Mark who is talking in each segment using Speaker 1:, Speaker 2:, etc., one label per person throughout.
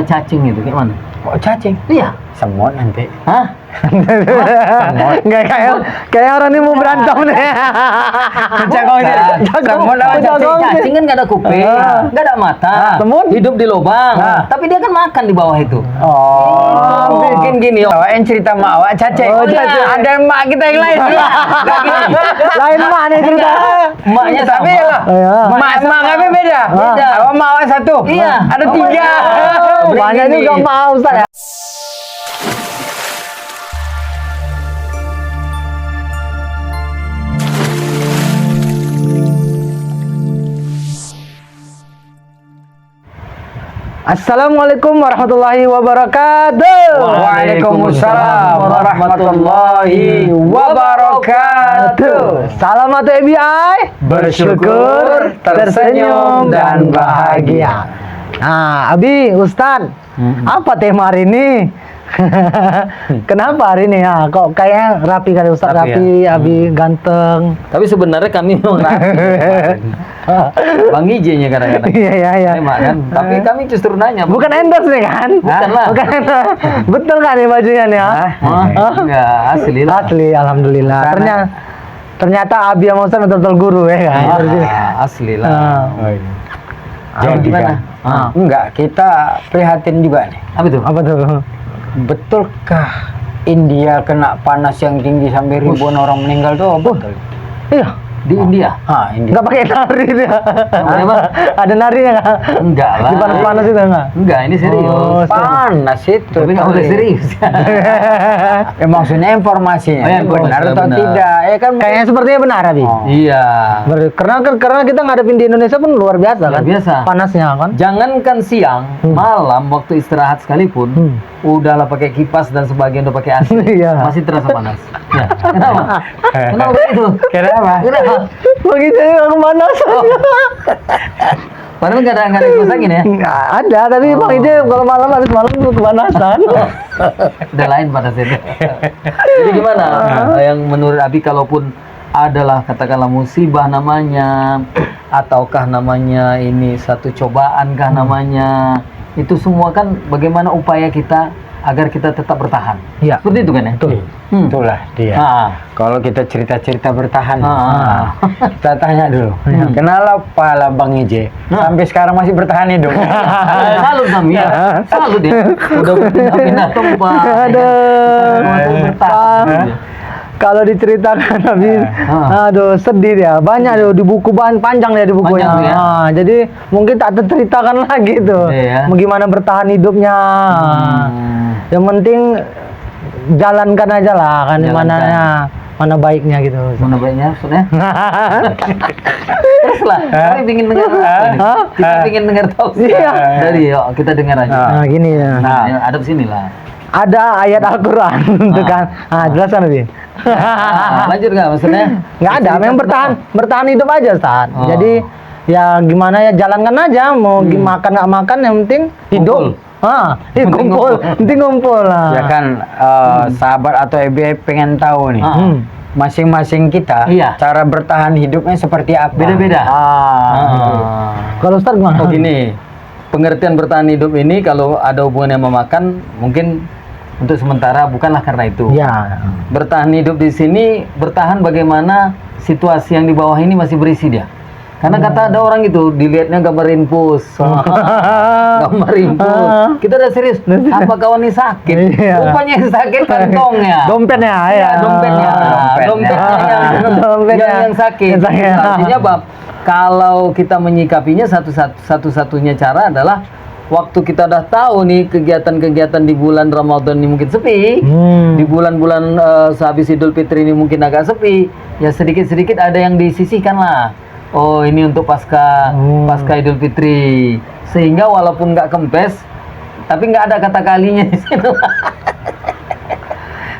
Speaker 1: Cacing itu gimana?
Speaker 2: Oh, cacing?
Speaker 1: Iya.
Speaker 2: Semut nanti.
Speaker 1: Hah?
Speaker 3: Nggak kayak orang ini mau berantem nih.
Speaker 2: Jago ini. Semut lawan cacing.
Speaker 1: Cacing kan nggak ada kuping, nggak ada mata.
Speaker 3: Semut?
Speaker 1: Hidup di lubang. Tapi dia kan makan di bawah itu.
Speaker 2: Oh.
Speaker 1: Bikin gini.
Speaker 2: Awak yang cerita mak awak cacing.
Speaker 3: Oh, cacing.
Speaker 2: Ada mak kita yang lain.
Speaker 3: Lain mak nih cerita.
Speaker 1: Maknya
Speaker 2: Tapi
Speaker 1: sama.
Speaker 2: lah.
Speaker 3: Iya.
Speaker 2: Mak kami beda.
Speaker 1: Beda.
Speaker 2: Awak mak awak satu.
Speaker 1: Iya.
Speaker 2: Ada tiga.
Speaker 3: Banyak juga mak Ustaz ya. Assalamualaikum warahmatullahi wabarakatuh.
Speaker 2: Waalaikumsalam warahmatullahi wabarakatuh.
Speaker 3: Salam atau ABI.
Speaker 2: Bersyukur, tersenyum, dan bahagia.
Speaker 3: Nah, Abi, Ustad, apa tema hari ini? Kenapa hari ini ya? Kok kayaknya rapi kali Ustad, rapi, Abi ganteng.
Speaker 1: Tapi sebenarnya kami memang Bang Ije-nya kadang-kadang.
Speaker 3: Iya.
Speaker 1: Tema kan. Tapi kami justru nanya.
Speaker 3: Bukan endorse nih kan?
Speaker 1: Bukan lah.
Speaker 3: Bukan endorse. Betul kan nih bajunya nih ya?
Speaker 1: Enggak, asli lah.
Speaker 3: Asli, alhamdulillah. Ternyata Abi sama Ustad betul-betul guru ya kan?
Speaker 1: Asli lah.
Speaker 2: Jadi
Speaker 1: gimana?
Speaker 2: Enggak, kita prihatin juga nih.
Speaker 1: Apa itu?
Speaker 3: Apa tuh?
Speaker 2: Betulkah India kena panas yang tinggi sampai ribuan orang meninggal tuh? Betul.
Speaker 3: Iya.
Speaker 1: Di India?
Speaker 3: Nggak pakai nari dia.
Speaker 1: Emang?
Speaker 3: Ada narinya nggak?
Speaker 1: Enggak lah.
Speaker 3: Di panas-panas itu nggak?
Speaker 1: Enggak, ini serius.
Speaker 3: Oh,
Speaker 2: Panas itu.
Speaker 1: Tapi nggak boleh serius.
Speaker 2: Maksudnya informasinya.
Speaker 1: Oh, ya,
Speaker 2: benar atau
Speaker 1: benar.
Speaker 2: tidak? Ya kan
Speaker 3: Kayaknya sepertinya benar, Abi.
Speaker 1: Iya.
Speaker 3: Karena kita ngadepin di Indonesia pun luar biasa kan?
Speaker 1: Luar biasa.
Speaker 3: Panasnya kan?
Speaker 1: Jangankan siang, malam waktu istirahat sekalipun, udahlah pakai kipas dan sebagian udah pakai AC,
Speaker 3: Iya.
Speaker 1: masih terasa panas. Ya. Kenapa? Kenapa begitu?
Speaker 2: Kenapa?
Speaker 1: Kenapa?
Speaker 3: Begitu kemanasan.
Speaker 1: Padahal nggak ada kipas angin ya.
Speaker 3: Nggak ada, tapi Bang Ije kalau malam habis malam tuh kemanasan.
Speaker 1: Udah lain pada itu. Jadi gimana? Yang menurut Abi kalaupun adalah katakanlah musibah namanya, ataukah namanya ini satu cobaan kah namanya, itu semua kan bagaimana upaya kita agar kita tetap bertahan.
Speaker 3: Iya.
Speaker 1: Seperti itu kan ya?
Speaker 3: Betul.
Speaker 2: Itulah dia. Kalau kita cerita-cerita bertahan, kita tanya dulu. Kenapa lah Bang Ije sampai sekarang masih bertahan hidup?
Speaker 1: Salut kami ya. Salut ya. Udah pindah-pindah tempat. Bertahan.
Speaker 3: Kalau diceritakan habis, aduh sedih dia. Banyak tuh di buku panjang ya di bukunya.
Speaker 1: Panjang tuh ya?
Speaker 3: Jadi mungkin tak terceritakan lagi tuh.
Speaker 1: Iya.
Speaker 3: Bagaimana bertahan hidupnya. Yang penting jalankan aja lah kan mana baiknya gitu.
Speaker 1: Mana baiknya maksudnya? Terus lah, kami ingin dengar kita ingin dengar tahu sih.
Speaker 3: Iya.
Speaker 1: Dari yuk kita dengar aja.
Speaker 3: Nah, gini ya.
Speaker 1: Nah, ada sini lah.
Speaker 3: Ada ayat Al-Quran tuh kan. Jelaskan lebih.
Speaker 1: Lanjut nggak maksudnya?
Speaker 3: Nggak ada, memang bertahan hidup aja Ustaz. Jadi ya gimana ya, jalankan aja. Mau makan nggak makan, yang penting hidup. Penting ngumpul lah.
Speaker 2: Ya kan, sahabat atau EBI pengen tahu nih. Masing-masing kita cara bertahan hidupnya seperti apa?
Speaker 1: Beda-beda.
Speaker 3: Kalau Ustaz gimana?
Speaker 1: Oh gini, pengertian bertahan hidup ini kalau ada hubungannya sama makan, mungkin untuk sementara bukanlah karena itu.
Speaker 3: Ya.
Speaker 1: Bertahan hidup di sini, bertahan bagaimana situasi yang di bawah ini masih berisi dia. Karena kata ada orang gitu, dilihatnya gambar infus. Gambar infus. Kita udah serius, apa kawan ini sakit? Rupanya yang sakit kantongnya.
Speaker 3: Dompetnya ya.
Speaker 1: Dompetnya yang sakit. Artinya Bab, kalau kita menyikapinya satu-satunya cara adalah waktu kita udah tahu nih kegiatan-kegiatan di bulan Ramadan ini mungkin sepi, di bulan-bulan sehabis Idul Fitri ini mungkin agak sepi, ya sedikit-sedikit ada yang disisihkan lah. Oh ini untuk pasca Idul Fitri, sehingga walaupun nggak kempes, tapi nggak ada kata kalinya di situ.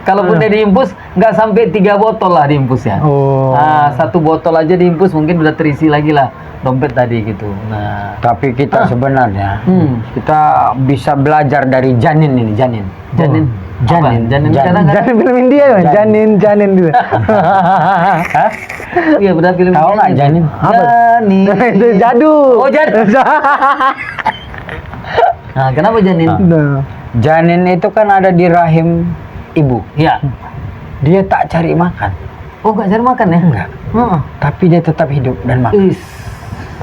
Speaker 1: Kalaupun dia diimpus, nggak sampai 3 botol lah diimpus ya. Nah, 1 botol aja diimpus mungkin udah terisi lagi lah dompet tadi gitu. Nah,
Speaker 2: tapi kita sebenarnya kita bisa belajar dari Janin ini, Janin
Speaker 3: film India ya, Janin gitu.
Speaker 1: Iya benar film.
Speaker 2: Tahu nggak Janin?
Speaker 3: Janin. Itu jadu.
Speaker 1: Oh jadu. Nah, kenapa janin?
Speaker 3: Nah.
Speaker 2: Janin itu kan ada di rahim ibu.
Speaker 1: Iya.
Speaker 2: Dia tak cari makan.
Speaker 1: Oh, nggak cari makan ya?
Speaker 2: Enggak.
Speaker 1: Heeh.
Speaker 2: Tapi dia tetap hidup dan makan.
Speaker 1: Is.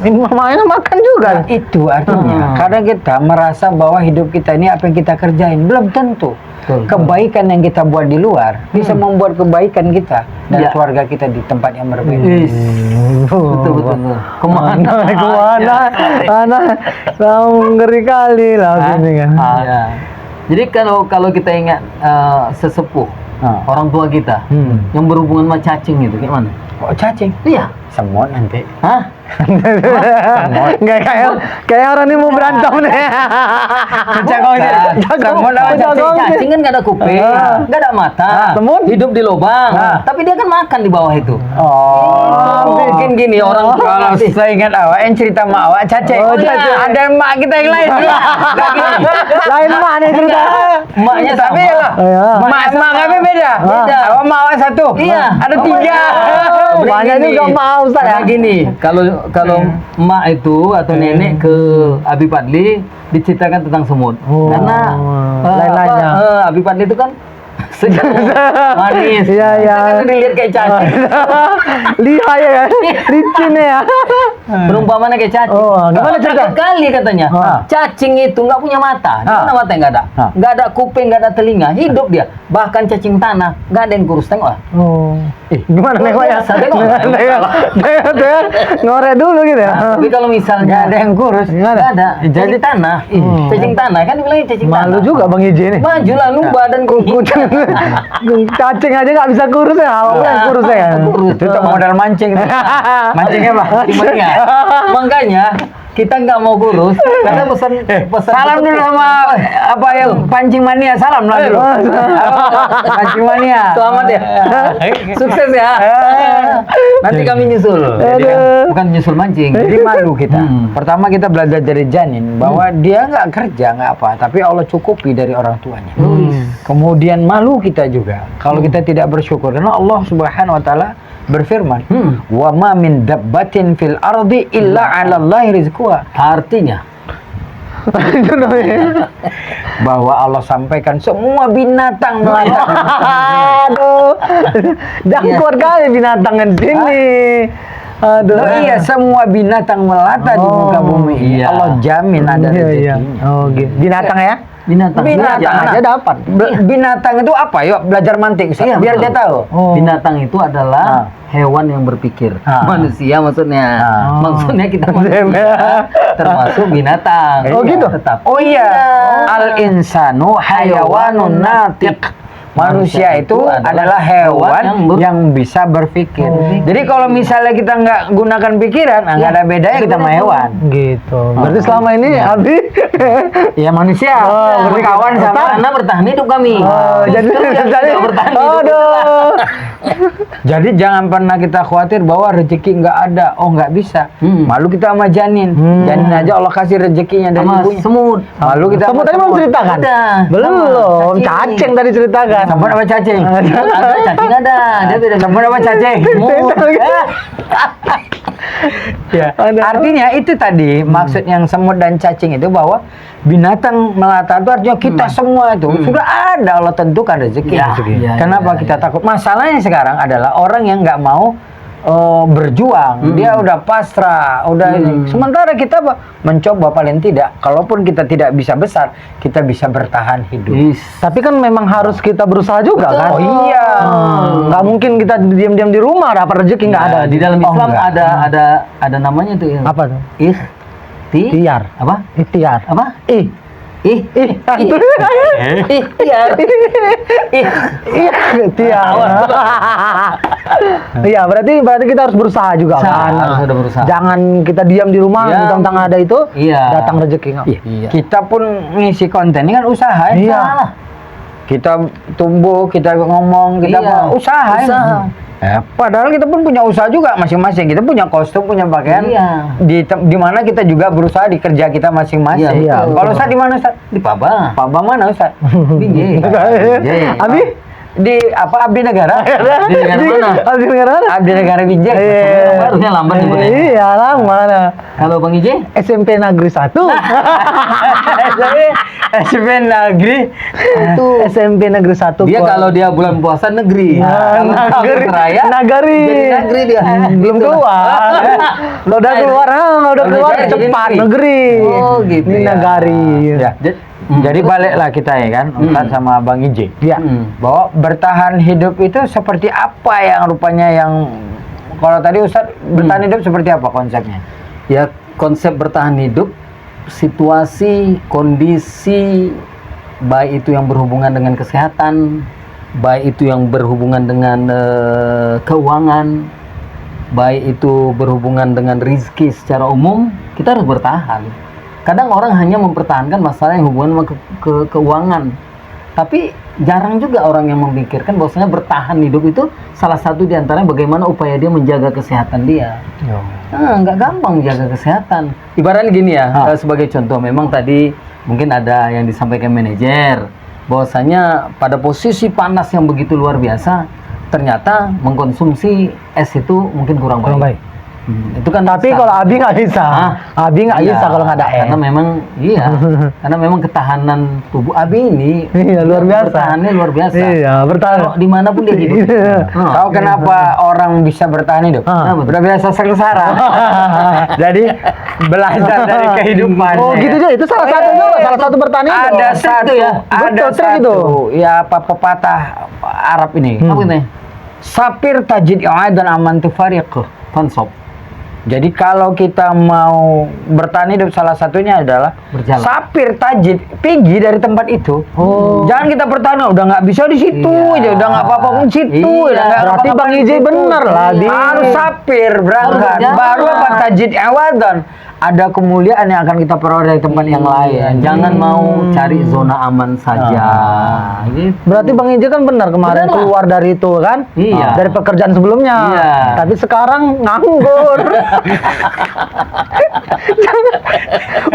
Speaker 3: Ini mamanya makan juga.
Speaker 2: Nah, itu artinya karena kita merasa bahwa hidup kita ini apa yang kita kerjain belum tentu.
Speaker 1: Betul.
Speaker 2: Kebaikan yang kita buat di luar bisa membuat kebaikan kita dan
Speaker 1: Ya.
Speaker 2: keluarga kita di tempat yang berbeda.
Speaker 1: Is. Betul. Kemana?
Speaker 3: Kemana? Mana? Tahu ngeri kali lah ini kan.
Speaker 1: Iya. Jadi kalau kita ingat sesepuh orang tua kita yang berhubungan sama cacing itu gimana?
Speaker 2: Oh, cacing?
Speaker 1: Iya.
Speaker 2: Semut nanti.
Speaker 1: Hah?
Speaker 3: Nggak kayak orang ini mau berantem nih.
Speaker 2: Semut apa cacing?
Speaker 1: Cacing kan nggak ada kuping, nggak ada mata,
Speaker 3: Semut?
Speaker 1: hidup di lubang, tapi dia kan makan di bawah itu.
Speaker 2: Oh,
Speaker 1: Mungkin gini orang tua
Speaker 2: kalau
Speaker 1: kasih.
Speaker 2: saya ingat awak yang cerita sama awak cacing.
Speaker 3: Oh, cacing.
Speaker 2: Ada emak kita yang lain.
Speaker 3: Lain mana cerita?
Speaker 1: Emaknya
Speaker 2: Tapi
Speaker 1: sama.
Speaker 2: lah,
Speaker 3: Iya.
Speaker 2: emak kami beda.
Speaker 1: Beda.
Speaker 2: Awak emak awak satu.
Speaker 1: Iya.
Speaker 2: Ada 3.
Speaker 3: Banyak
Speaker 1: Gini.
Speaker 3: juga mau Ustaz ya.
Speaker 1: Nah, gini, kalau emak itu atau nenek ke Abi Padli diceritakan tentang semut.
Speaker 3: Oh.
Speaker 1: Karena
Speaker 3: Lain-lainnya.
Speaker 1: Abi Padli itu kan sejuk, manis.
Speaker 3: Iya, iya.
Speaker 1: Kan dilihat kayak cacing.
Speaker 3: Lihat ya kan? Licin ya.
Speaker 1: Perumpamannya kayak cacing.
Speaker 3: Oh, gimana cerita?
Speaker 1: Takut kali katanya. Cacing itu nggak punya mata. Di mana mata yang nggak ada? Nggak ada kuping, nggak ada telinga. Hidup dia. Bahkan cacing tanah nggak ada yang kurus. Tengok lah.
Speaker 3: Oh. Gimana nengok ya?
Speaker 1: Tengok.
Speaker 3: Ngorek dulu gitu ya.
Speaker 1: Tapi kalau misalnya
Speaker 2: Nggak ada yang kurus.
Speaker 1: nggak ada. Jadi tanah. Cacing tanah kan dibilangnya cacing tanah.
Speaker 3: Malu juga Bang Ije nih.
Speaker 1: Maju lah lu badan
Speaker 3: Kucing. Cacing aja nggak bisa kurus ya. Awak yang kurus ya.
Speaker 1: Kurus.
Speaker 2: Itu tuh modal mancing. Mancingnya apa?
Speaker 1: Gimana? Makanya kita nggak mau kurus karena pesan
Speaker 2: Salam dulu sama apa yang pancing mania. Salam lah dulu. Pancing mania.
Speaker 1: Selamat ya. Sukses ya. Nanti kami nyusul. Bukan nyusul mancing.
Speaker 2: Jadi malu kita. Pertama kita belajar dari janin bahwa dia nggak kerja nggak apa, tapi Allah cukupi dari orang tuanya. Kemudian malu kita juga kalau kita tidak bersyukur karena Allah Subhanahu Wa Taala berfirman, wa ma min dabbatin fil ardi illa 'ala Allahi rizquha.
Speaker 1: Artinya
Speaker 3: Itu namanya.
Speaker 2: Bahwa Allah sampaikan semua binatang melata.
Speaker 3: Aduh. Jangan kuat kali binatang di sini. Aduh.
Speaker 2: Oh iya, semua binatang melata di muka bumi ini.
Speaker 1: Iya.
Speaker 2: Allah jamin ada rezekinya.
Speaker 3: Oh, gitu. Binatang ya?
Speaker 1: binatang
Speaker 3: Aja dapat.
Speaker 2: Binatang itu apa? Yuk belajar mantik
Speaker 1: Iya,
Speaker 2: biar
Speaker 1: betul.
Speaker 2: dia tahu.
Speaker 3: Oh.
Speaker 1: Binatang itu adalah hewan yang berpikir. Manusia maksudnya. Maksudnya kita manusia termasuk binatang.
Speaker 3: Oh, gitu?
Speaker 1: Tetap.
Speaker 2: Oh iya, al insanu hayawanun natiq. Manusia itu adalah hewan yang bisa berpikir. Jadi kalau misalnya kita nggak gunakan pikiran, nggak ada bedanya kita sama hewan.
Speaker 3: Gitu. Berarti selama ini Abi
Speaker 2: Ya manusia berkawan sama.
Speaker 1: Karena bertahan hidup kami.
Speaker 3: jadi
Speaker 1: bertahan hidup.
Speaker 3: aduh.
Speaker 2: Jadi jangan pernah kita khawatir bahwa rezeki nggak ada. Oh nggak bisa. Malu kita sama janin. Janin aja Allah kasih rezekinya dari
Speaker 1: Sama
Speaker 2: ibunya.
Speaker 1: semut.
Speaker 2: Malu kita
Speaker 3: Kamu
Speaker 2: sama
Speaker 3: tadi mau
Speaker 2: semut.
Speaker 3: ceritakan?
Speaker 1: Udah.
Speaker 3: Belum.
Speaker 1: Sama
Speaker 3: Cacing tadi ceritakan.
Speaker 2: Semut apa cacing?
Speaker 1: Ada cacing ada. Dia beda.
Speaker 2: Semut apa cacing? Ya. Artinya itu tadi maksud yang semut dan cacing itu bahwa binatang melata itu artinya kita semua itu sudah ada Allah tentukan rezeki. Kenapa kita takut? Masalahnya sekarang adalah orang yang nggak mau berjuang, dia udah pasrah, udah ini. Sementara kita mencoba paling tidak, kalaupun kita tidak bisa besar, kita bisa bertahan hidup.
Speaker 3: Tapi kan memang harus kita berusaha juga kan?
Speaker 2: Oh iya.
Speaker 3: Nggak mungkin kita diam-diam di rumah dapat rezeki nggak ada.
Speaker 1: Di dalam Islam
Speaker 2: enggak.
Speaker 1: ada namanya tuh.
Speaker 3: Apa tuh?
Speaker 1: Ikhtiar. Apa?
Speaker 3: Ikhtiar.
Speaker 1: Apa?
Speaker 3: Ikhtiar. Iya, berarti kita harus berusaha juga kan.
Speaker 1: Harus ada berusaha.
Speaker 3: Jangan kita diam di rumah tentang ada itu, datang rezeki nggak?
Speaker 1: Iya.
Speaker 2: Kita pun ngisi konten ini kan usaha.
Speaker 3: Iya.
Speaker 2: Kita tumbuh, kita ngomong, kita usaha. Padahal kita pun punya usaha juga masing-masing. Kita punya kostum, punya pakaian. Di mana kita juga berusaha di kerja kita masing-masing.
Speaker 3: Iya,
Speaker 2: Kalau Ustaz di mana Ustaz?
Speaker 1: Di Paba.
Speaker 2: Paba mana Ustaz?
Speaker 1: Binjai.
Speaker 3: Abi?
Speaker 2: Di apa Abdi Negara?
Speaker 1: Di negara mana?
Speaker 3: Abdi negara mana?
Speaker 2: Abdi Negara Binjai.
Speaker 1: Harusnya lambat nyebutnya.
Speaker 3: Iya, lama.
Speaker 1: Kalau Bang Ije?
Speaker 3: SMP Negeri 1.
Speaker 2: SMP Negeri
Speaker 3: SMP Negeri 1.
Speaker 1: Dia kalau dia bulan puasa negeri. Kalau
Speaker 3: Nagari.
Speaker 1: tahun raya
Speaker 3: Nagari.
Speaker 1: jadi negeri dia.
Speaker 3: Belum keluar. Lo udah keluar, udah keluar
Speaker 1: jadi
Speaker 3: cepat
Speaker 1: negeri.
Speaker 3: negeri.
Speaker 1: Oh, gitu
Speaker 3: Ini
Speaker 1: ya.
Speaker 3: Nagari.
Speaker 2: Ya. Jadi baliklah kita ya kan, Ustadz sama Bang Ije.
Speaker 3: Ya.
Speaker 2: Bahwa bertahan hidup itu seperti apa yang rupanya yang kalau tadi Ustadz bertahan hidup seperti apa konsepnya?
Speaker 1: Ya, konsep bertahan hidup, situasi, kondisi, baik itu yang berhubungan dengan kesehatan, baik itu yang berhubungan dengan keuangan, baik itu berhubungan dengan rizki secara umum, kita harus bertahan. Kadang orang hanya mempertahankan masalah yang hubungan sama keuangan, tapi jarang juga orang yang memikirkan bahwasanya bertahan hidup itu salah satu diantaranya bagaimana upaya dia menjaga kesehatan dia. Nggak gampang menjaga kesehatan. Ibaratnya gini ya, sebagai contoh, memang tadi mungkin ada yang disampaikan manajer, bahwasanya pada posisi panas yang begitu luar biasa, ternyata mengkonsumsi es itu mungkin kurang baik. Itu kan
Speaker 3: Tapi kalau Abi nggak bisa. Abi nggak
Speaker 1: Iya,
Speaker 3: bisa kalau nggak ada es.
Speaker 1: karena memang karena memang ketahanan tubuh Abi ini
Speaker 3: Luar biasa.
Speaker 1: bertahannya luar biasa.
Speaker 3: Iya, bertahan.
Speaker 1: Kalau dimanapun dia hidup.
Speaker 2: Tahu kenapa orang bisa bertahan hidup? Udah biasa sengsara. Jadi belajar dari kehidupan.
Speaker 3: Oh, gitu juga. Itu salah satu juga, salah satu bertani.
Speaker 2: Ada satu,
Speaker 3: ya.
Speaker 2: ada
Speaker 3: Betul, trik
Speaker 2: satu.
Speaker 3: itu.
Speaker 2: Ya apa pepatah Arab ini?
Speaker 1: Apa ini?
Speaker 2: Sapir tajid dan aman tufariq.
Speaker 1: Fansop.
Speaker 2: Jadi kalau kita mau bertahan hidup salah satunya adalah
Speaker 1: Berjalan.
Speaker 2: sapir tajid, pergi dari tempat itu. Jangan kita bertahan, udah nggak bisa di situ aja, udah nggak apa-apa pun situ.
Speaker 1: Iya.
Speaker 2: Udah nggak
Speaker 3: Berarti
Speaker 2: apa-apa
Speaker 3: Bang
Speaker 2: di
Speaker 3: Ije
Speaker 2: situ.
Speaker 3: bener lah, Di.
Speaker 2: Harus sapir berangkat,
Speaker 1: Harus
Speaker 2: baru
Speaker 1: jalan.
Speaker 2: apa tajid awadan. Ada kemuliaan yang akan kita peroleh dari tempat yang lain.
Speaker 1: Jangan mau cari zona aman saja. Gitu.
Speaker 3: Berarti Bang Ije kan benar kemarin
Speaker 1: Benar lah.
Speaker 3: keluar dari itu kan?
Speaker 1: Iya.
Speaker 3: Dari pekerjaan sebelumnya.
Speaker 1: Iya.
Speaker 3: Tapi sekarang nganggur.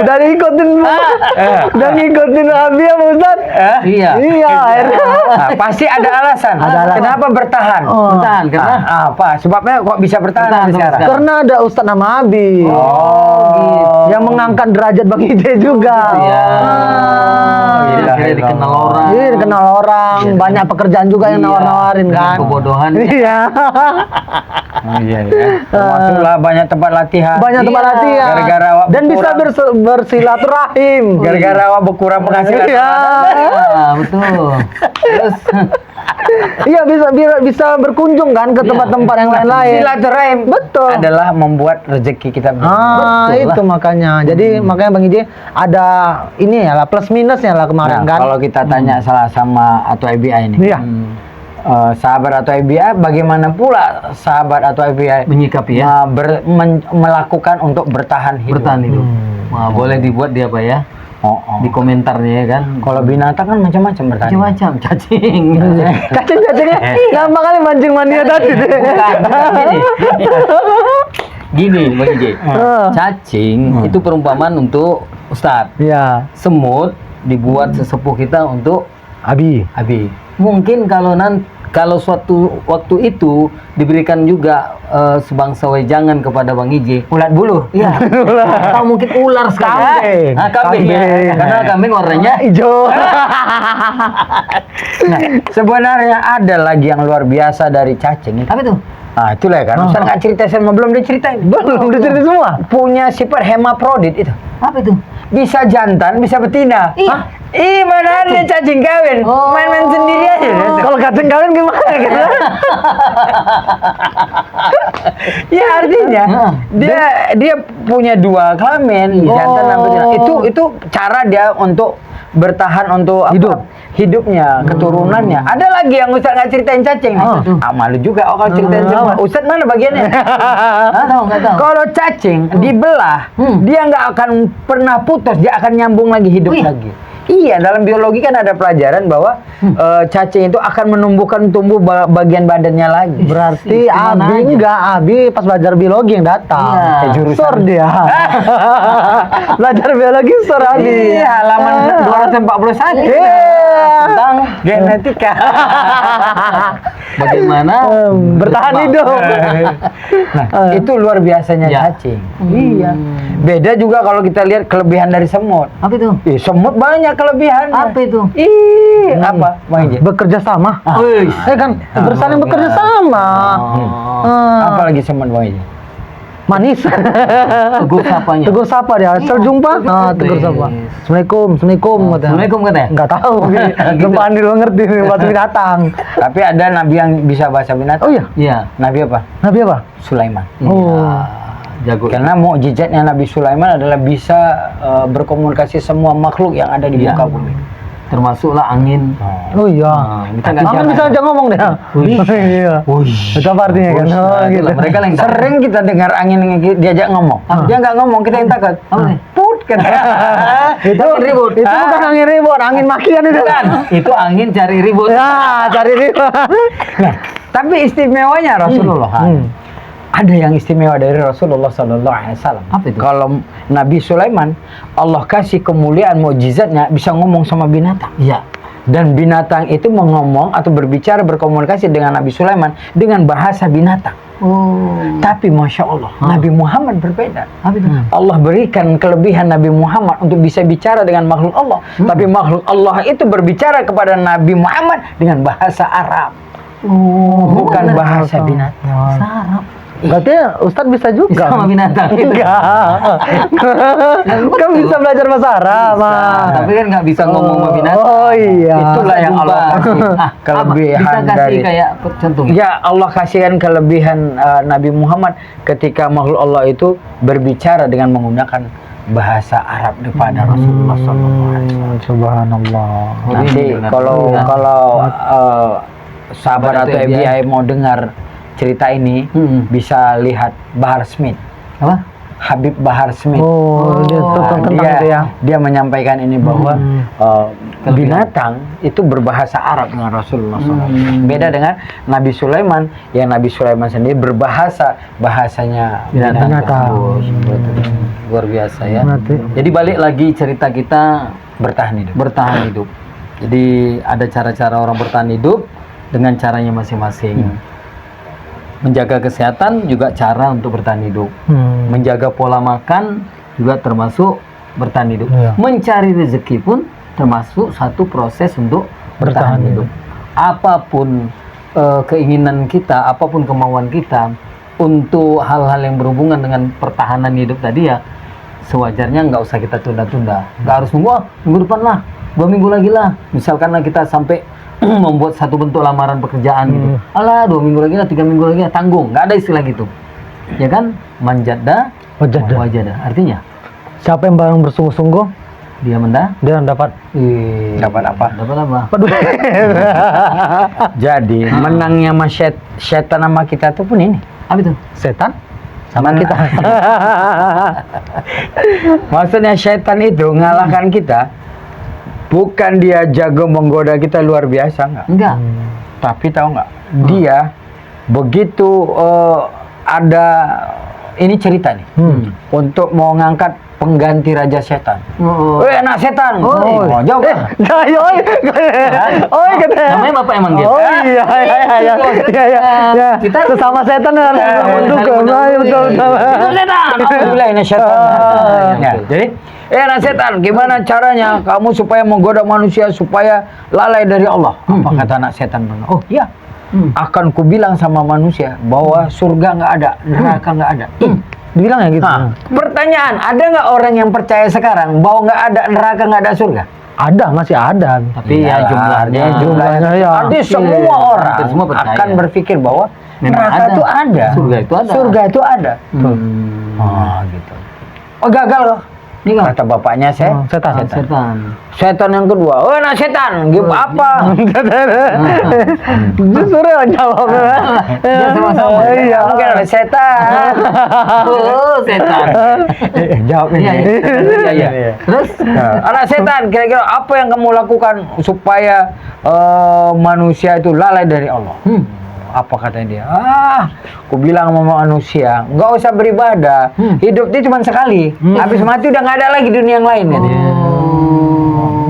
Speaker 3: Udah ngikutin udah ngikutin Abi ya Ustaz?
Speaker 1: Iya.
Speaker 3: Iya, akhirnya.
Speaker 2: Nah, pasti ada alasan.
Speaker 3: Ada alasan.
Speaker 2: Kenapa bertahan?
Speaker 1: Bertahan karena
Speaker 2: Apa? Sebabnya kok bisa bertahan
Speaker 1: Bertahan
Speaker 2: sampai
Speaker 1: sampai
Speaker 2: sekarang?
Speaker 1: sekarang.
Speaker 3: Karena ada Ustaz nama Abi. Yang mengangkat derajat Bang Ije juga.
Speaker 1: Iya.
Speaker 2: Gila,
Speaker 1: Akhirnya
Speaker 2: gila.
Speaker 1: dikenal orang.
Speaker 3: Iya, dikenal orang, banyak pekerjaan juga yang
Speaker 1: Iya.
Speaker 3: nawar-nawarin
Speaker 1: Dengan
Speaker 3: kan.
Speaker 1: kebodohan.
Speaker 3: Iya.
Speaker 2: Iya, ya. Termasuklah banyak tempat latihan.
Speaker 3: Banyak tempat
Speaker 1: Iya.
Speaker 3: latihan.
Speaker 2: Gara-gara awak
Speaker 3: dan bisa bersilaturahim.
Speaker 2: Gara-gara awak berkurang penghasilan.
Speaker 3: Iya.
Speaker 1: Betul. Terus
Speaker 3: Iya, bisa berkunjung kan ke tempat-tempat yang lain-lain.
Speaker 2: Silaturahim
Speaker 3: Betul.
Speaker 2: adalah membuat rezeki kita.
Speaker 1: Betul
Speaker 3: Itu makanya. Jadi makanya Bang Ije ada ini ya lah plus minusnya lah kemarin
Speaker 2: Nah,
Speaker 3: kan.
Speaker 2: kalau kita tanya salah sama atau IBI ini,
Speaker 3: Iya.
Speaker 2: sahabat atau IBI, bagaimana pula sahabat atau IBI
Speaker 1: menyikapi ya.
Speaker 2: melakukan untuk bertahan hidup?
Speaker 1: Bertahan hidup. Wah, boleh dibuat dia Pak ya. Di komentarnya ya kan.
Speaker 2: Kalau binatang kan macam-macam bertahan.
Speaker 1: Macam-macam cacing.
Speaker 3: Cacing-cacingnya gampang kali mancing mania tadi.
Speaker 1: Bukan, gini Bang Ije. Cacing itu perumpamaan untuk Ustadz.
Speaker 3: Iya.
Speaker 1: Semut dibuat sesepuh kita untuk
Speaker 3: Abi.
Speaker 1: Abi. Mungkin kalau suatu waktu itu diberikan juga sebangsa wejangan kepada Bang Ije.
Speaker 2: Ulat bulu.
Speaker 1: Iya. Atau mungkin ular sekali.
Speaker 3: Kambing.
Speaker 1: Kambing ya.
Speaker 3: Kambing.
Speaker 1: Karena kambing warnanya
Speaker 3: Hijau.
Speaker 2: Nah, sebenarnya ada lagi yang luar biasa dari cacing.
Speaker 1: apa tuh?
Speaker 2: Nah, itulah kan. Ustaz nggak cerita sama belum diceritain.
Speaker 3: Belum diceritain semua.
Speaker 2: Punya sifat hemaprodit itu.
Speaker 1: Apa itu?
Speaker 2: Bisa jantan, bisa betina.
Speaker 1: Iya.
Speaker 2: Ih, mana ada cacing kawin?
Speaker 1: Oh.
Speaker 2: Main-main sendiri aja.
Speaker 3: Kalau cacing kawin gimana gitu?
Speaker 2: Ya artinya dia punya dua kelamin, jantan dan betina. Itu cara dia untuk bertahan untuk apa? Hidupnya, keturunannya. Ada lagi yang Ustaz nggak ceritain cacing. Malu juga kalau ceritain semua. Ustaz mana bagiannya?
Speaker 1: Nggak tahu.
Speaker 2: Kalau cacing dibelah, dia nggak akan pernah putus, dia akan nyambung lagi hidup lagi. Iya, dalam biologi kan ada pelajaran bahwa cacing itu akan menumbuhkan bagian badannya lagi.
Speaker 3: Berarti Abi pas belajar biologi yang datang.
Speaker 1: Iya.
Speaker 2: Jurusan.
Speaker 3: Sor dia. Belajar biologi sor Abi.
Speaker 2: Iya, halaman 241.
Speaker 3: Iya.
Speaker 2: Tentang genetika.
Speaker 1: bagaimana
Speaker 3: bertahan hidup.
Speaker 2: Nah, itu luar biasanya
Speaker 1: Ya.
Speaker 2: cacing. Iya. Beda juga kalau kita lihat kelebihan dari semut.
Speaker 1: Apa itu?
Speaker 2: Semut banyak kelebihannya.
Speaker 1: Apa itu?
Speaker 2: Apa? Bang Ije?
Speaker 3: Bekerja sama.
Speaker 1: Wih.
Speaker 3: Kan bersaling bekerja sama.
Speaker 2: Apalagi semut Bang Ije?
Speaker 3: Manis.
Speaker 1: Tegur sapanya.
Speaker 3: Tegur sapa dia. Seljumpa. Tegur sapa. Assalamualaikum, assalamualaikum katanya.
Speaker 1: Assalamualaikum katanya.
Speaker 3: Enggak tahu. Belum pandai lu ngerti nih bahasa binatang.
Speaker 2: Tapi ada nabi yang bisa bahasa binatang.
Speaker 3: Oh iya.
Speaker 1: Iya.
Speaker 2: Nabi apa?
Speaker 3: Nabi apa?
Speaker 2: Sulaiman.
Speaker 3: Oh.
Speaker 1: Jago.
Speaker 2: Karena mukjizatnya Nabi Sulaiman adalah bisa berkomunikasi semua makhluk yang ada di
Speaker 1: Iya.
Speaker 2: muka bumi.
Speaker 1: Termasuklah angin.
Speaker 3: Oh iya.
Speaker 1: Kita nggak
Speaker 3: Angin
Speaker 1: jangan.
Speaker 3: bisa aja ngomong deh.
Speaker 1: Wih.
Speaker 3: Iya. Itu apa artinya kan? Oh,
Speaker 1: Nah,
Speaker 3: gitu.
Speaker 1: itulah, mereka yang tahu.
Speaker 2: Sering kita dengar angin yang diajak ngomong. Dia nggak ngomong, kita yang takut.
Speaker 1: Apa nih?
Speaker 2: Put katanya.
Speaker 3: Itu
Speaker 1: ribut.
Speaker 3: Itu bukan angin ribut, angin makian itu kan.
Speaker 1: Itu angin cari ribut.
Speaker 3: Ya, cari ribut.
Speaker 2: Nah, tapi istimewanya Rasulullah. Ada yang istimewa dari Rasulullah Sallallahu Alaihi Wasallam.
Speaker 1: Apa itu?
Speaker 2: Kalau Nabi Sulaiman, Allah kasih kemuliaan mukjizatnya bisa ngomong sama binatang.
Speaker 1: Iya.
Speaker 2: Dan binatang itu mengomong atau berbicara berkomunikasi dengan Nabi Sulaiman dengan bahasa binatang.
Speaker 1: Oh.
Speaker 2: Tapi Masya Allah, Nabi Muhammad berbeda.
Speaker 1: Apa itu?
Speaker 2: Allah berikan kelebihan Nabi Muhammad untuk bisa bicara dengan makhluk Allah. Tapi makhluk Allah itu berbicara kepada Nabi Muhammad dengan bahasa Arab. Bukan bahasa binatang.
Speaker 1: Sarap.
Speaker 3: Berarti Ustadz bisa juga.
Speaker 1: Sama binatang.
Speaker 3: Enggak. Kan bisa belajar bahasa Arab.
Speaker 1: Tapi kan nggak bisa ngomong sama binatang.
Speaker 3: Oh iya.
Speaker 2: Itulah yang Allah kasih
Speaker 1: Ah,
Speaker 2: kelebihan
Speaker 1: bisa kasih
Speaker 2: dari
Speaker 1: kayak contoh.
Speaker 2: Ya, Allah kasihkan kelebihan Nabi Muhammad ketika makhluk Allah itu berbicara dengan menggunakan bahasa Arab daripada Rasulullah SAW.
Speaker 3: Subhanallah.
Speaker 2: Nanti
Speaker 1: benar.
Speaker 2: kalau sahabat atau
Speaker 1: Sahabat atau
Speaker 2: FBI mau dengar cerita ini, bisa lihat Bahar Smith.
Speaker 1: Apa?
Speaker 2: Habib Bahar Smith.
Speaker 3: Oh, dia tentang itu ya.
Speaker 2: Dia menyampaikan ini bahwa binatang itu berbahasa Arab dengan Rasulullah SAW. Beda dengan Nabi Sulaiman, yang Nabi Sulaiman sendiri bahasanya
Speaker 3: Binatang.
Speaker 1: Luar biasa ya.
Speaker 3: Berarti-
Speaker 1: Jadi balik lagi cerita kita
Speaker 2: bertahan hidup.
Speaker 1: bertahan hidup. Jadi ada cara-cara orang bertahan hidup dengan caranya masing-masing. Menjaga kesehatan juga cara untuk bertahan hidup. Menjaga pola makan juga termasuk bertahan hidup.
Speaker 3: Iya.
Speaker 1: Mencari rezeki pun termasuk satu proses untuk
Speaker 3: Bertahan
Speaker 1: bertahan hidup. Apapun keinginan kita, apapun kemauan kita untuk hal-hal yang berhubungan dengan pertahanan hidup tadi ya, sewajarnya nggak usah kita tunda-tunda. Nggak harus nunggu, minggu depan lah, 2 minggu lagi lah. Misalkan lah kita sampai membuat satu bentuk lamaran pekerjaan gitu. Alah, 2 minggu lagi lah, 3 minggu lagi lah, tanggung. Nggak ada istilah gitu. Ya kan? Manjada,
Speaker 3: Wajada.
Speaker 1: wajada. Artinya,
Speaker 3: Siapa yang bareng bersungguh-sungguh,
Speaker 1: dia
Speaker 3: dia dapat.
Speaker 2: Dapat apa?
Speaker 1: Dapat apa?
Speaker 2: Jadi menangnya setan sama kita tuh pun ini.
Speaker 1: Apa itu?
Speaker 3: Setan sama
Speaker 2: Mana-
Speaker 3: kita.
Speaker 2: Maksudnya setan itu ngalahkan kita, bukan dia jago menggoda kita luar biasa enggak.
Speaker 1: Enggak.
Speaker 2: Tapi tahu nggak, dia begitu ada ini cerita nih, untuk mau ngangkat pengganti raja setan.
Speaker 1: Oh.
Speaker 2: Anak setan.
Speaker 1: Oh.
Speaker 2: Jauh.
Speaker 3: Oh, kata.
Speaker 1: Namanya bapak emang gitu.
Speaker 3: Oh iya, iya.
Speaker 1: Kita
Speaker 3: Sesama setan kan. Betul, betul.
Speaker 1: Itu setan.
Speaker 2: Alhamdulillah ini setan. Ya, jadi anak setan, gimana caranya kamu supaya menggoda manusia supaya lalai dari Allah? Apa kata anak setan? Oh iya, akan kubilang sama manusia bahwa surga nggak ada, neraka nggak ada.
Speaker 3: Dibilang ya gitu.
Speaker 2: Nah, pertanyaan, ada nggak orang yang percaya sekarang bahwa nggak ada neraka, nggak ada surga?
Speaker 3: Ada, masih ada.
Speaker 1: Tapi ya jumlahnya.
Speaker 3: Jumlahnya ya.
Speaker 2: Jadi semua orang
Speaker 1: Hampir semua percaya.
Speaker 2: akan berpikir bahwa
Speaker 1: Memang
Speaker 2: neraka
Speaker 1: ada.
Speaker 2: itu ada,
Speaker 1: Surga itu ada.
Speaker 2: surga itu ada.
Speaker 1: Hmm.
Speaker 2: Oh gitu. Oh gagal loh.
Speaker 1: Ini kan
Speaker 2: Kata bapaknya
Speaker 3: Setan.
Speaker 1: setan.
Speaker 2: Setan yang kedua, oh anak setan, apa?
Speaker 3: Justru yang jawabnya.
Speaker 1: Dia sama-sama.
Speaker 3: Iya.
Speaker 2: Mungkin ada setan.
Speaker 1: Oh, setan.
Speaker 2: Jawabnya.
Speaker 1: Iya. Terus
Speaker 2: Anak setan, kira-kira apa yang kamu lakukan supaya manusia itu lalai dari Allah? Apa katanya dia? Aku bilang sama manusia, nggak usah beribadah. Hidup itu cuma sekali. Habis mati udah nggak ada lagi dunia yang lain. Katanya.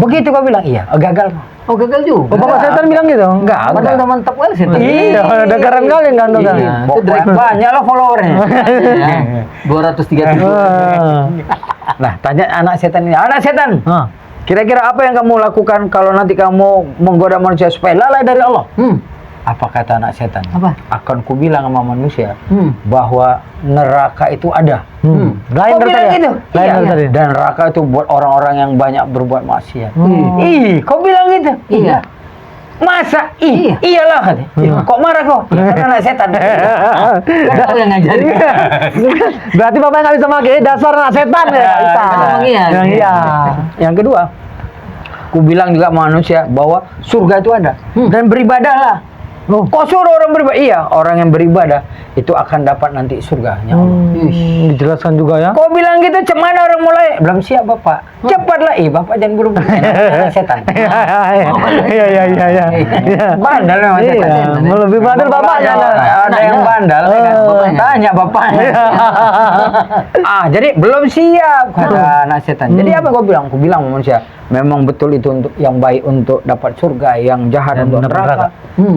Speaker 2: Begitu kau bilang, iya, gagal.
Speaker 1: Oh, gagal juga.
Speaker 3: Oh, Bapak setan bilang gitu?
Speaker 2: Enggak.
Speaker 1: Padahal udah mantap kali setan.
Speaker 3: Iya, udah keren kali ganteng kan.
Speaker 1: Iya. Itu
Speaker 2: Pokoknya banyak loh followernya.
Speaker 1: Ya, 230.
Speaker 2: Nah, tanya anak setan ini, anak setan,
Speaker 3: Ah.
Speaker 2: kira-kira apa yang kamu lakukan kalau nanti kamu menggoda manusia supaya lalai dari Allah? Apa kata anak setan?
Speaker 1: Apa?
Speaker 2: Akan kubilang sama manusia
Speaker 1: Hmm.
Speaker 2: bahwa neraka itu ada.
Speaker 3: Lain
Speaker 2: Kau
Speaker 3: dari
Speaker 2: bilang
Speaker 3: tadi.
Speaker 2: gitu?
Speaker 3: Lain
Speaker 2: Iya.
Speaker 3: dari tadi.
Speaker 2: Dan neraka itu buat orang-orang yang banyak berbuat maksiat.
Speaker 3: Hmm.
Speaker 2: Ih, kau bilang gitu?
Speaker 1: Iya.
Speaker 2: Masa? Ih,
Speaker 1: Iya.
Speaker 2: iyalah. Kata. Kok marah kau? Ya, kan anak setan.
Speaker 1: Kan kau yang ngajarin.
Speaker 3: Berarti Bapak nggak bisa pakai dasar anak setan ya? Nggak bisa.
Speaker 1: Emang iya.
Speaker 3: Yang iya.
Speaker 2: Yang kedua, ku bilang juga manusia bahwa surga itu ada dan beribadahlah.
Speaker 3: Oh.
Speaker 2: Kok suruh orang beribadah? Iya, orang yang beribadah itu akan dapat nanti surganya Allah.
Speaker 3: Dijelaskan juga ya.
Speaker 2: Kau bilang gitu, cemana orang mulai? Belum siap Bapak. Cepatlah, Bapak jangan buru-buru. Anak setan.
Speaker 3: Iya.
Speaker 2: Bandel memang
Speaker 3: Iya,
Speaker 2: setan.
Speaker 3: lebih bandel bapaknya.
Speaker 2: Ada yang bandel, ya kan?
Speaker 1: Bapaknya.
Speaker 2: Tanya bapaknya. Jadi belum siap kata anak setan. Jadi apa kau bilang? Aku bilang sama manusia, memang betul itu untuk yang baik untuk dapat surga, yang jahat
Speaker 3: Dan
Speaker 2: untuk
Speaker 3: dapat
Speaker 2: neraka.
Speaker 3: neraka.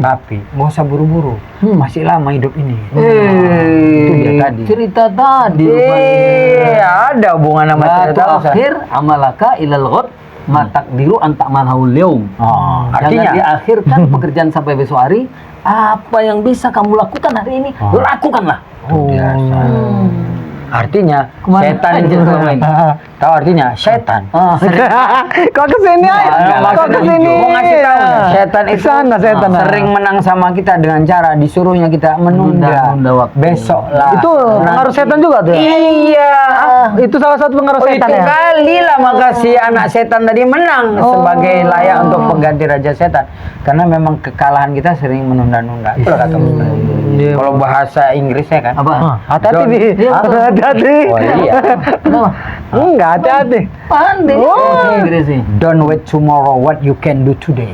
Speaker 2: Tapi nggak usah buru-buru. Masih lama hidup ini.
Speaker 1: Itu
Speaker 2: dia tadi.
Speaker 1: Cerita tadi. rupanya.
Speaker 2: Ada hubungan sama
Speaker 1: Batu
Speaker 2: cerita Ustaz.
Speaker 1: akhir amalaka ilal ghad matak diru antak manhaul yaum.
Speaker 2: Oh,
Speaker 1: Jangan
Speaker 2: artinya
Speaker 1: diakhirkan pekerjaan sampai besok hari. Apa yang bisa kamu lakukan hari ini, lakukanlah.
Speaker 2: biasa. Artinya
Speaker 1: Kemana
Speaker 2: setan
Speaker 1: aja
Speaker 2: itu
Speaker 1: selama ini?
Speaker 2: tahu artinya setan.
Speaker 3: Kok kesini aja? Kok kesini?
Speaker 2: Mau ngasih tahu ya, setan itu
Speaker 3: Sana setan.
Speaker 2: sering menang sama kita dengan cara disuruhnya kita menunda
Speaker 1: Menunda waktu.
Speaker 2: besok lah.
Speaker 3: Itu pengaruh setan juga tuh ya?
Speaker 2: Iya.
Speaker 3: Itu salah satu pengaruh
Speaker 2: Oh,
Speaker 3: setan
Speaker 2: itu
Speaker 3: ya?
Speaker 2: kali lah maka si anak setan tadi menang sebagai layak untuk pengganti raja setan. Karena memang kekalahan kita sering menunda-nunda. Itu kata Ustaz.
Speaker 3: Iya.
Speaker 2: Kalau bahasa Inggrisnya kan.
Speaker 1: Apa?
Speaker 3: Hati-hati
Speaker 2: Don't-
Speaker 3: Bi. Hati-hati.
Speaker 2: Oh iya.
Speaker 1: Kenapa?
Speaker 3: Enggak, hati-hati.
Speaker 1: Pandai.
Speaker 3: Oh.
Speaker 1: Inggris sih.
Speaker 2: Don't wait tomorrow what you can do today.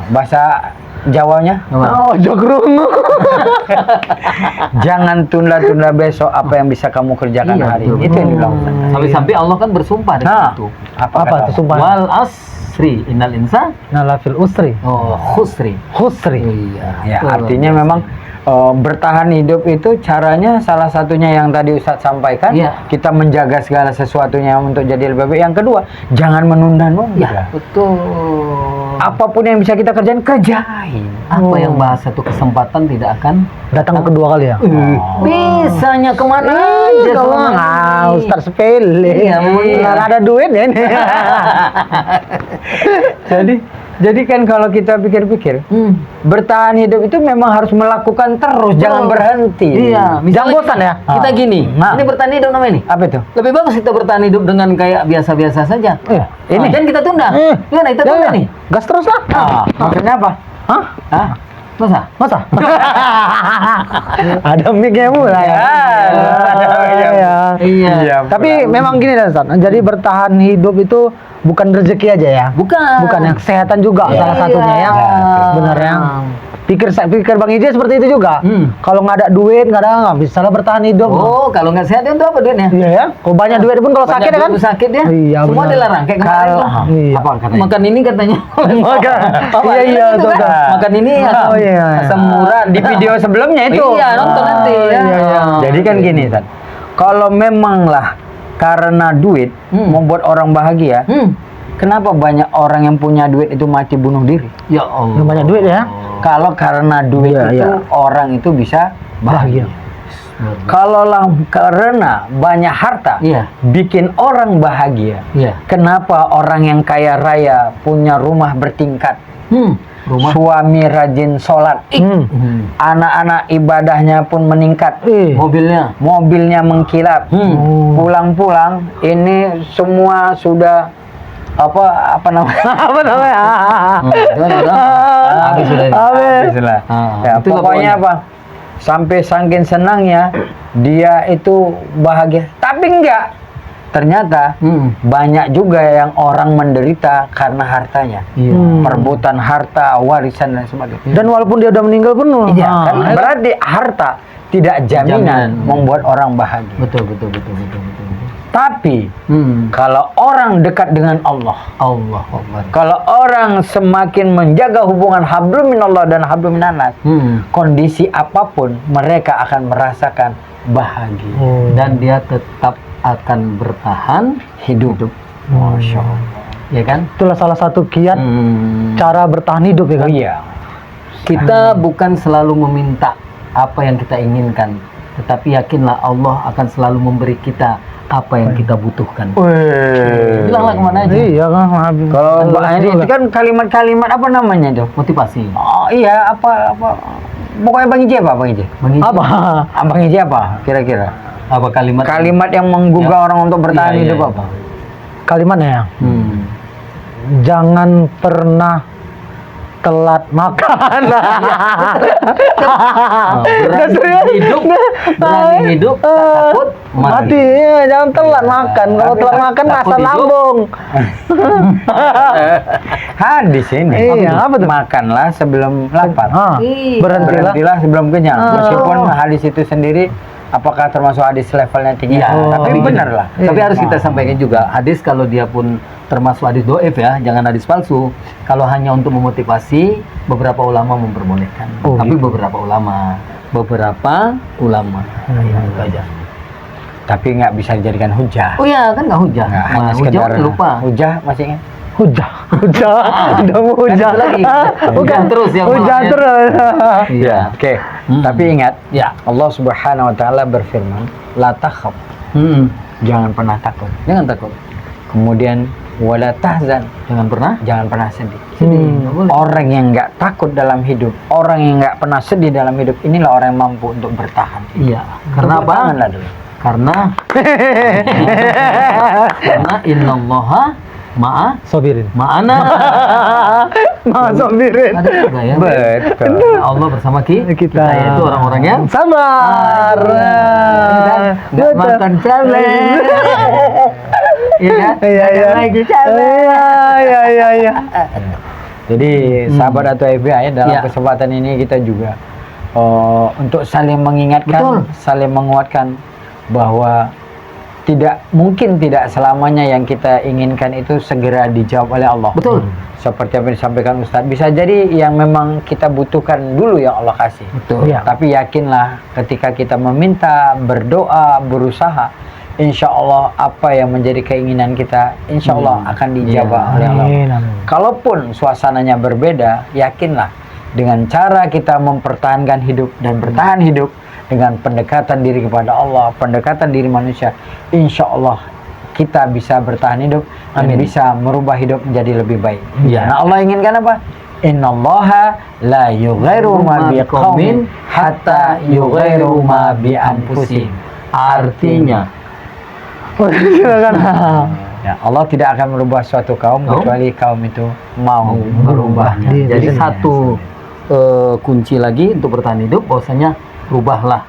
Speaker 2: Bahasa Jawanya,
Speaker 3: Oh, jogrungu.
Speaker 2: jangan tunda-tunda besok apa yang bisa kamu kerjakan
Speaker 1: Iya,
Speaker 2: hari
Speaker 1: betul.
Speaker 2: ini. Itu yang dibilang Ustaz.
Speaker 1: Sampai-sampai Allah kan bersumpah dengan
Speaker 2: Nah,
Speaker 1: itu.
Speaker 2: apa
Speaker 3: Apa
Speaker 2: kata
Speaker 3: tuh sumpah?
Speaker 1: Wal asri innal insan
Speaker 3: Nalafil usri.
Speaker 1: khusri.
Speaker 3: Khusri.
Speaker 1: Iya.
Speaker 2: Ya,
Speaker 1: Betul.
Speaker 2: artinya memang bertahan hidup itu caranya salah satunya yang tadi Ustadz sampaikan,
Speaker 1: Iya.
Speaker 2: kita menjaga segala sesuatunya untuk jadi lebih baik. Yang kedua, jangan menunda-nunda.
Speaker 1: Ya, betul.
Speaker 2: Apapun yang bisa kita kerjain, kerjain.
Speaker 1: Apa yang bahas satu kesempatan tidak akan
Speaker 3: Datang kedua kali ya?
Speaker 1: bisanya kemana aja selama ini.
Speaker 3: Ustaz sepele.
Speaker 1: Iya,
Speaker 3: Nggak ada duit ya ini.
Speaker 2: Jadi kan kalau kita pikir-pikir, bertahan hidup itu memang harus melakukan terus, jangan berhenti.
Speaker 1: Iya,
Speaker 3: Jangan bosan ya?
Speaker 1: Kita gini,
Speaker 2: Nah.
Speaker 1: ini bertahan hidup namanya ini.
Speaker 2: Apa itu?
Speaker 1: Lebih bagus kita bertahan hidup dengan kayak biasa-biasa saja.
Speaker 2: Ini.
Speaker 1: Dan kita tunda. Gimana kita tunda nih?
Speaker 3: Gas terus lah.
Speaker 2: Maksudnya apa?
Speaker 3: Hah?
Speaker 2: Hah?
Speaker 1: Masa?
Speaker 3: Masa? Ada mic-nya mulai.
Speaker 2: ada mic-nya.
Speaker 1: Iya.
Speaker 3: Tapi memang gini Ustaz. Jadi bertahan hidup itu bukan rezeki aja ya.
Speaker 1: Bukan.
Speaker 3: Bukan yang kesehatan juga salah satunya ya. Benar ya. Pikir Bang Ije seperti itu juga. Kalau nggak ada duit, nggak bisa lah bertahan hidup.
Speaker 1: Oh, kalau nggak sehat itu apa duitnya?
Speaker 3: Iya ya. Kalau banyak duit pun kalau sakit ya kan?
Speaker 1: Sakit ya.
Speaker 3: Iya,
Speaker 1: Semua
Speaker 3: benar.
Speaker 1: dilarang kayak kemarin
Speaker 2: Kalau
Speaker 1: lah.
Speaker 3: Iya.
Speaker 2: apa katanya?
Speaker 1: Makan ini katanya.
Speaker 3: Makan.
Speaker 1: Apa,
Speaker 3: Iya,
Speaker 1: gitu kan?
Speaker 3: betul.
Speaker 1: Makan ini asam,
Speaker 3: Oh, iya.
Speaker 1: asam urat
Speaker 2: Di video sebelumnya itu.
Speaker 1: Iya, nonton nanti ya.
Speaker 3: iya.
Speaker 2: Jadi kan gini, Tan. Kalau memanglah karena duit membuat orang bahagia, kenapa banyak orang yang punya duit itu mati bunuh diri?
Speaker 1: Ya Allah.
Speaker 3: Banyak duit ya.
Speaker 2: Kalau karena duit
Speaker 3: Iya,
Speaker 2: itu
Speaker 3: iya.
Speaker 2: orang itu bisa bahagia.
Speaker 3: Bahagia.
Speaker 2: Kalaulah karena banyak harta
Speaker 1: Iya.
Speaker 2: bikin orang bahagia.
Speaker 1: Iya.
Speaker 2: Kenapa orang yang kaya raya punya rumah bertingkat,
Speaker 1: Rumah.
Speaker 2: suami rajin sholat, anak-anak ibadahnya pun meningkat,
Speaker 1: Mobilnya.
Speaker 2: mobilnya mengkilap, pulang-pulang ini semua sudah apa namanya?
Speaker 3: Apa namanya?
Speaker 1: Habis sudah.
Speaker 2: Habis lah. Ya,
Speaker 1: Itulah
Speaker 2: pokoknya apa? Sampai saking senangnya dia itu bahagia. Tapi enggak. Ternyata banyak juga yang orang menderita karena hartanya. Perebutan harta, warisan dan sebagainya.
Speaker 3: Dan walaupun dia udah meninggal pun.
Speaker 2: Iya, kan berarti harta tidak jaminan
Speaker 1: Jaminan.
Speaker 2: membuat orang bahagia.
Speaker 1: Betul.
Speaker 2: Tapi
Speaker 1: Hmm.
Speaker 2: kalau orang dekat dengan Allah,
Speaker 1: Allah Akbar.
Speaker 2: kalau orang semakin menjaga hubungan hablum minallah dan hablum minannas, kondisi apapun mereka akan merasakan bahagia
Speaker 1: Dan dia tetap akan bertahan
Speaker 2: hidup. Masya Allah.
Speaker 1: ya kan?
Speaker 3: Itulah salah satu kiat cara bertahan hidup ya
Speaker 2: Oh
Speaker 3: kan.
Speaker 2: iya.
Speaker 1: Kita bukan selalu meminta apa yang kita inginkan, tetapi yakinlah Allah akan selalu memberi kita apa yang kita butuhkan. Bilanglah kemana aja.
Speaker 3: Iya kan.
Speaker 2: Kalau itu kan kalimat-kalimat apa namanya itu?
Speaker 1: Motivasi.
Speaker 2: Oh iya, apa pokoknya Bang Ije apa Bang Ije?
Speaker 3: Apa?
Speaker 2: Abang Ije apa kira-kira?
Speaker 1: Apa kalimat?
Speaker 2: Kalimat yang menggugah orang untuk bertahan
Speaker 1: Iya,
Speaker 2: hidup
Speaker 1: iya,
Speaker 2: apa?
Speaker 3: Kalimatnya ya. Jangan pernah telat makan.
Speaker 1: Berani hidup, takut
Speaker 3: Mati, iya, jangan telat makan. Kalau telat makan
Speaker 1: takut
Speaker 3: asam
Speaker 1: hidup.
Speaker 3: lambung.
Speaker 2: Hadis ini.
Speaker 3: Iya, apa tuh?
Speaker 2: Makanlah sebelum lapar.
Speaker 1: Iya.
Speaker 2: Berhentilah sebelum kenyang. Meskipun hadis itu sendiri apakah termasuk hadis levelnya tinggi?
Speaker 1: Iya,
Speaker 2: tapi benar lah.
Speaker 1: Tapi harus kita sampaikan juga, hadis kalau dia pun termasuk hadis doif ya, jangan hadis palsu. Kalau hanya untuk memotivasi, beberapa ulama memperbolehkan. Tapi beberapa ulama. Ya, itu aja.
Speaker 2: Tapi nggak bisa dijadikan hujah.
Speaker 1: Oh iya, kan nggak hujah.
Speaker 2: Nggak, hanya
Speaker 1: Hujah
Speaker 2: sekedar
Speaker 1: lupa.
Speaker 2: hujah masih ingat?
Speaker 3: Hujah. Udah mau hujah.
Speaker 1: Kan itu lagi. Hujan terus ya.
Speaker 3: Hujah
Speaker 1: Pak.
Speaker 3: terus.
Speaker 1: Iya.
Speaker 2: Oke. Tapi ingat,
Speaker 1: Ya.
Speaker 2: Allah Subhanahu wa taala berfirman, "La takhaf." Jangan pernah takut.
Speaker 1: Jangan takut.
Speaker 2: Kemudian wala tahzan.
Speaker 1: Jangan pernah
Speaker 2: sedih.
Speaker 1: nggak boleh.
Speaker 2: Orang yang nggak takut dalam hidup, orang yang nggak pernah sedih dalam hidup, inilah orang yang mampu untuk bertahan.
Speaker 1: Iya. Karena
Speaker 2: Tepuk
Speaker 1: apa?
Speaker 2: tangan lah dulu.
Speaker 1: Karena innallaha
Speaker 3: Sobirin.
Speaker 1: ma'ana.
Speaker 3: Maha sobirin.
Speaker 1: Ada juga ya.
Speaker 2: Betul.
Speaker 1: Allah bersama kita.
Speaker 3: Kita.
Speaker 1: Itu orang-orang yang
Speaker 3: Sabar.
Speaker 1: nggak makan cabai. Iya.
Speaker 3: Iya, iya.
Speaker 1: Lagi cabai.
Speaker 3: Iya.
Speaker 2: Jadi sahabat atau FBI dalam
Speaker 1: Ya.
Speaker 2: kesempatan ini kita juga untuk saling mengingatkan,
Speaker 1: Betul.
Speaker 2: saling menguatkan bahwa tidak selamanya yang kita inginkan itu segera dijawab oleh Allah.
Speaker 1: Betul.
Speaker 2: Seperti yang disampaikan Ustadz, bisa jadi yang memang kita butuhkan dulu yang Allah kasih.
Speaker 1: Betul.
Speaker 3: Iya.
Speaker 2: Tapi yakinlah ketika kita meminta, berdoa, berusaha, insya Allah apa yang menjadi keinginan kita, insya Allah akan dijawab
Speaker 1: Iya.
Speaker 2: oleh Allah.
Speaker 3: Amin, amin.
Speaker 2: Kalaupun suasananya berbeda, yakinlah dengan cara kita mempertahankan hidup dan bertahan hidup dengan pendekatan diri kepada Allah, pendekatan diri manusia, insya Allah kita bisa bertahan hidup dan bisa merubah hidup menjadi lebih baik.
Speaker 1: Iya.
Speaker 2: Nah, Allah inginkan apa? Innallaha la yughairu ma biqaumin hatta yughairu ma bi anfusihim.
Speaker 1: Artinya,
Speaker 3: Silakan.
Speaker 2: Ya, Allah tidak akan merubah suatu kaum kecuali kaum itu mau
Speaker 1: berubahnya.
Speaker 3: Iya,
Speaker 1: Jadi
Speaker 3: iya.
Speaker 1: satu kunci lagi untuk bertahan hidup, bahwasanya rubahlah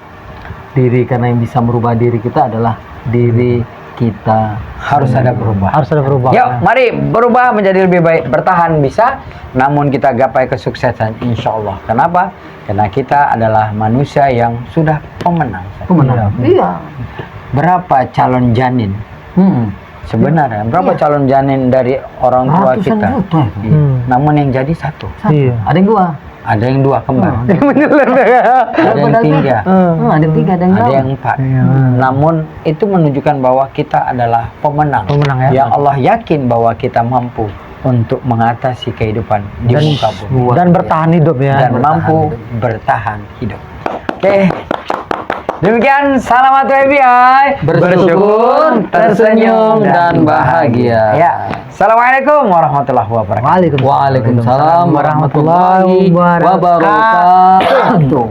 Speaker 1: diri, karena yang bisa merubah diri kita adalah diri kita.
Speaker 2: harus ada perubahan.
Speaker 3: Harus ada perubahan.
Speaker 2: Yuk, mari berubah menjadi lebih baik. Bertahan bisa, namun kita gapai kesuksesan insya Allah. Kenapa? Karena kita adalah manusia yang sudah pemenang.
Speaker 1: Pemenang. Iya.
Speaker 2: Berapa calon janin? Sebenarnya, berapa
Speaker 1: Iya.
Speaker 2: calon janin dari orang tua
Speaker 1: Ratusan
Speaker 2: kita?
Speaker 1: juta.
Speaker 2: Iya. Namun yang jadi satu.
Speaker 3: Iya.
Speaker 1: Ada yang dua.
Speaker 2: Ada yang dua kembar.
Speaker 1: Ada
Speaker 2: Ada yang tiga.
Speaker 1: ada yang tiga, ada yang
Speaker 2: Ada
Speaker 1: enam.
Speaker 2: yang empat.
Speaker 3: Iya.
Speaker 2: Namun itu menunjukkan bahwa kita adalah pemenang.
Speaker 3: Pemenang ya.
Speaker 2: Yang Allah yakin bahwa kita mampu untuk mengatasi kehidupan di
Speaker 3: Dan-
Speaker 2: muka bumi.
Speaker 3: Dan bertahan hidup ya.
Speaker 2: Dan mampu bertahan hidup. Oke. Demikian salam Atu FBI.
Speaker 1: Bersyukur, tersenyum, dan bahagia.
Speaker 2: Ya. Assalamualaikum warahmatullahi wabarakatuh.
Speaker 3: Waalaikumsalam.
Speaker 1: Waalaikumsalam warahmatullahi wabarakatuh.